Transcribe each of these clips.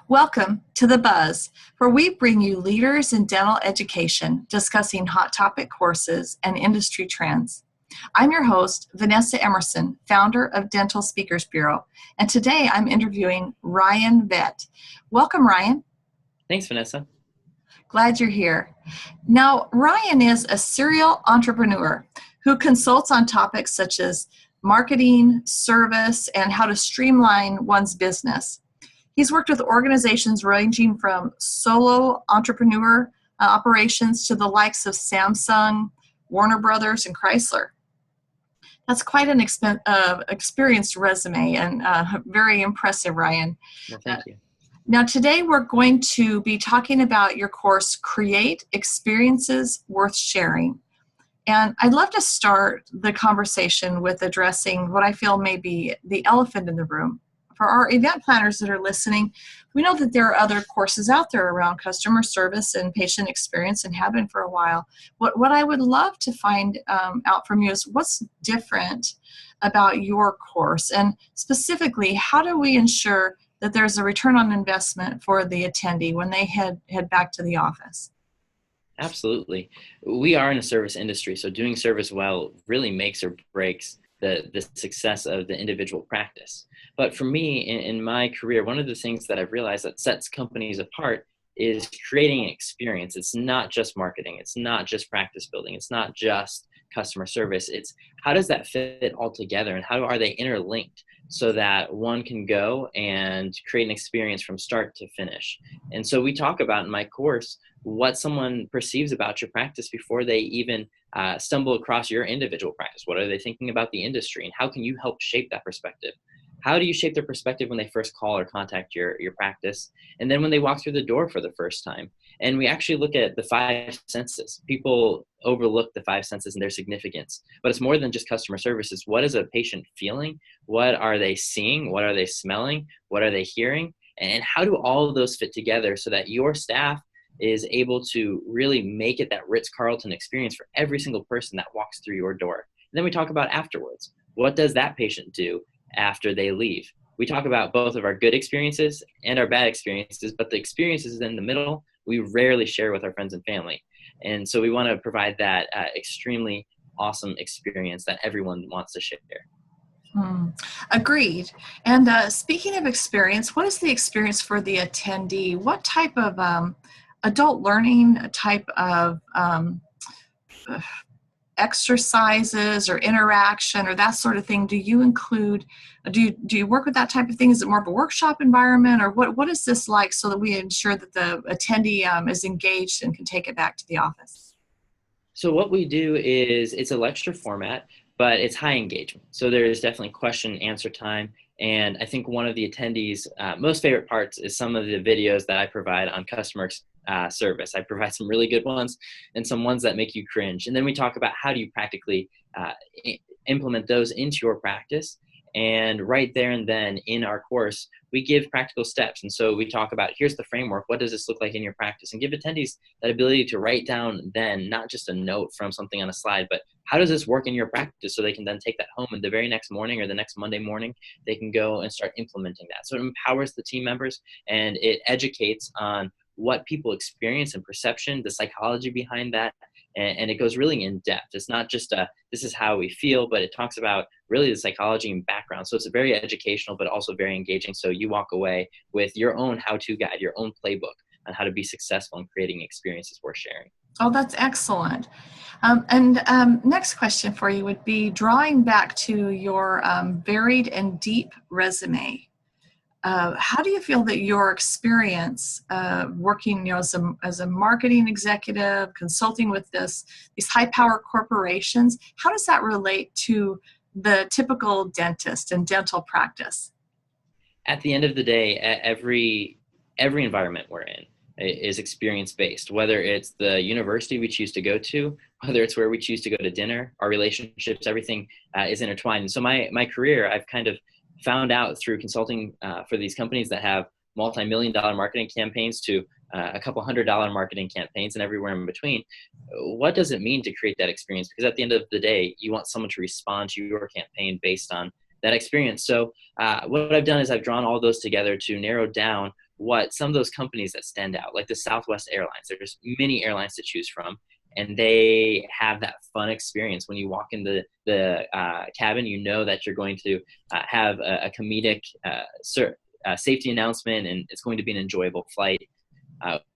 Welcome to The Buzz, where we bring you leaders in dental education discussing hot topic courses and industry trends. I'm your host, Vanessa Emerson, founder of Dental Speakers Bureau, and today I'm interviewing Ryan Vett. Welcome, Ryan. Thanks, Vanessa. Glad you're here. Now, Ryan is a serial entrepreneur who consults on topics such as marketing, service, and how to streamline one's business. He's worked with organizations ranging from solo entrepreneur operations to the likes of Samsung, Warner Brothers, and Chrysler. That's quite an experienced resume and very impressive, Ryan. Well, thank you. Now, today we're going to be talking about your course, Create Experiences Worth Sharing. And I'd love to start the conversation with addressing what I feel may be the elephant in the room. For our event planners that are listening, we know that there are other courses out there around customer service and patient experience and have been for a while. What I would love to find out from you is what's different about your course, and specifically, how do we ensure that there's a return on investment for the attendee when they head back to the office? Absolutely. We are in a service industry, so doing service well really makes or breaks the success of the individual practice. But for me, in my career, one of the things that I've realized that sets companies apart is creating an experience. It's not just marketing. It's not just practice building. It's not just customer service. It's how does that fit all together, and how are they interlinked so that one can go and create an experience from start to finish. And so we talk about in my course what someone perceives about your practice before they even stumble across your individual practice. What are they thinking about the industry, and how can you help shape that perspective? How do you shape their perspective when they first call or contact your practice, and then when they walk through the door for the first time? And we actually look at the 5 senses. People overlook the 5 senses and their significance, but it's more than just customer services. What is a patient feeling? What are they seeing? What are they smelling? What are they hearing? And how do all of those fit together so that your staff is able to really make it that Ritz-Carlton experience for every single person that walks through your door? And then we talk about afterwards. What does that patient do after they leave? We talk about both of our good experiences and our bad experiences, but the experiences in the middle, we rarely share with our friends and family. And so we want to provide that extremely awesome experience that everyone wants to share. Agreed. And speaking of experience, what is the experience for the attendee? What type of adult learning type of exercises or interaction or that sort of thing do you include? Do you work with that type of thing? Is it more of a workshop environment, or what is this like so that we ensure that the attendee is engaged and can take it back to the office? So what we do is it's a lecture format, but it's high engagement. So there's definitely question and answer time. And I think one of the attendees' most favorite parts is some of the videos that I provide on customer service. I provide some really good ones and some ones that make you cringe. And then we talk about how do you practically implement those into your practice. And right there and then in our course, we give practical steps. And so we talk about, here's the framework. What does this look like in your practice? And give attendees that ability to write down then, not just a note from something on a slide, but how does this work in your practice, so they can then take that home, and the very next morning or the next Monday morning, they can go and start implementing that. So it empowers the team members, and it educates on what people experience and perception, the psychology behind that. And it goes really in depth. It's not just this is how we feel, but it talks about really the psychology and background. So it's very educational, but also very engaging. So you walk away with your own how-to guide, your own playbook on how to be successful in creating experiences worth sharing. Oh, that's excellent. Next question for you would be, drawing back to your varied and deep resume. How do you feel that your experience working, as a marketing executive, consulting with these high-power corporations, how does that relate to the typical dentist and dental practice? At the end of the day, every environment we're in is experience-based, whether it's the university we choose to go to, whether it's where we choose to go to dinner, our relationships, everything is intertwined. And so my career, I've kind of found out through consulting for these companies that have multi-million-dollar marketing campaigns to a couple $100 marketing campaigns and everywhere in between. What does it mean to create that experience? Because at the end of the day, you want someone to respond to your campaign based on that experience. So what I've done is I've drawn all those together to narrow down what some of those companies that stand out, like the Southwest Airlines. There's many airlines to choose from, and they have that fun experience. When you walk in the cabin, you know that you're going to have a comedic safety announcement, and it's going to be an enjoyable flight.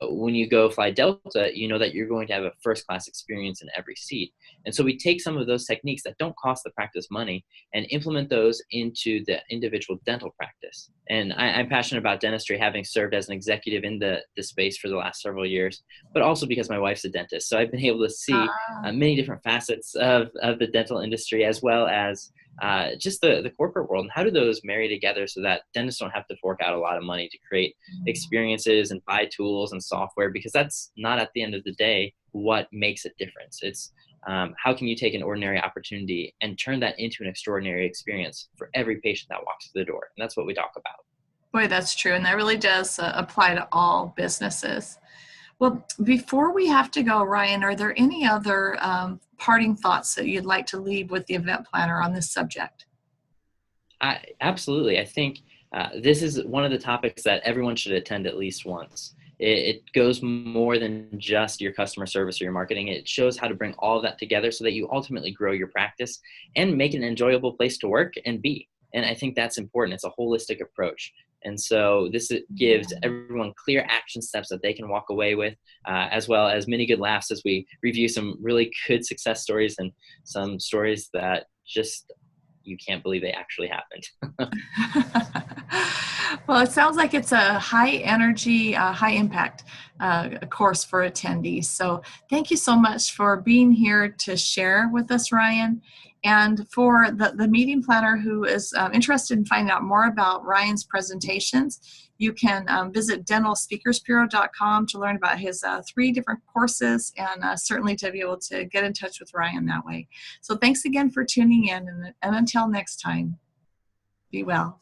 When you go fly Delta, you know that you're going to have a first-class experience in every seat. And so we take some of those techniques that don't cost the practice money and implement those into the individual dental practice. And I'm passionate about dentistry, having served as an executive in the space for the last several years, but also because my wife's a dentist. So I've been able to see many different facets of the dental industry, as well as just the corporate world, and how do those marry together so that dentists don't have to fork out a lot of money to create experiences and buy tools and software, because that's not, at the end of the day, what makes a difference. It's how can you take an ordinary opportunity and turn that into an extraordinary experience for every patient that walks through the door. And that's what we talk about. Boy, that's true. And that really does apply to all businesses. Well, before we have to go, Ryan, are there any other parting thoughts that you'd like to leave with the event planner on this subject? Absolutely. I think this is one of the topics that everyone should attend at least once. It goes more than just your customer service or your marketing. It shows how to bring all of that together so that you ultimately grow your practice and make it an enjoyable place to work and be. And I think that's important. It's a holistic approach. And so this gives everyone clear action steps that they can walk away with, as well as many good laughs as we review some really good success stories and some stories that just you can't believe they actually happened. Well, it sounds like it's a high energy, high impact course for attendees. So thank you so much for being here to share with us, Ryan. And for the meeting planner who is interested in finding out more about Ryan's presentations, you can visit dentalspeakersbureau.com to learn about his 3 different courses, and certainly to be able to get in touch with Ryan that way. So thanks again for tuning in, and until next time, be well.